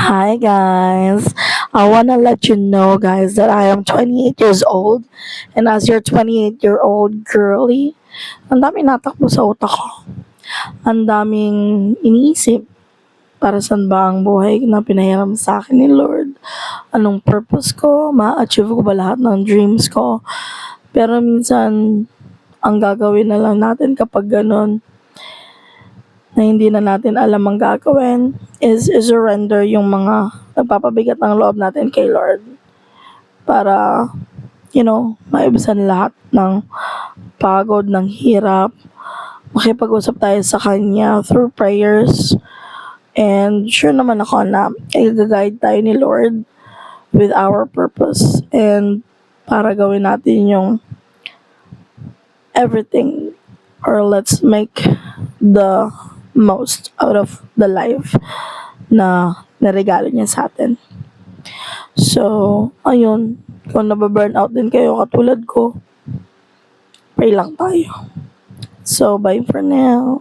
Hi guys. I wanna let you know guys that I am 28 years old, and as your 28-year-old girly, ang daming natakbo sa utak ko. Ang daming iniisip. Para saan ba ang buhay na pinahiram sa akin ni Lord? Anong purpose ko? Ma-achieve ko ba lahat ng dreams ko? Pero minsan, ang gagawin na lang natin kapag ganun, na hindi na natin alam ang gagawin, is surrender yung mga nagpapabigat ng loob natin kay Lord para, maibisan lahat ng pagod, ng hirap, makipag-usap tayo sa Kanya through prayers. And sure naman ako na i-guide tayo ni Lord with our purpose and para gawin natin yung everything, or let's make the most out of the life na naregalo niya sa atin. So, ayun, kung nababurn out din kayo katulad ko, pray lang tayo. So, bye for now.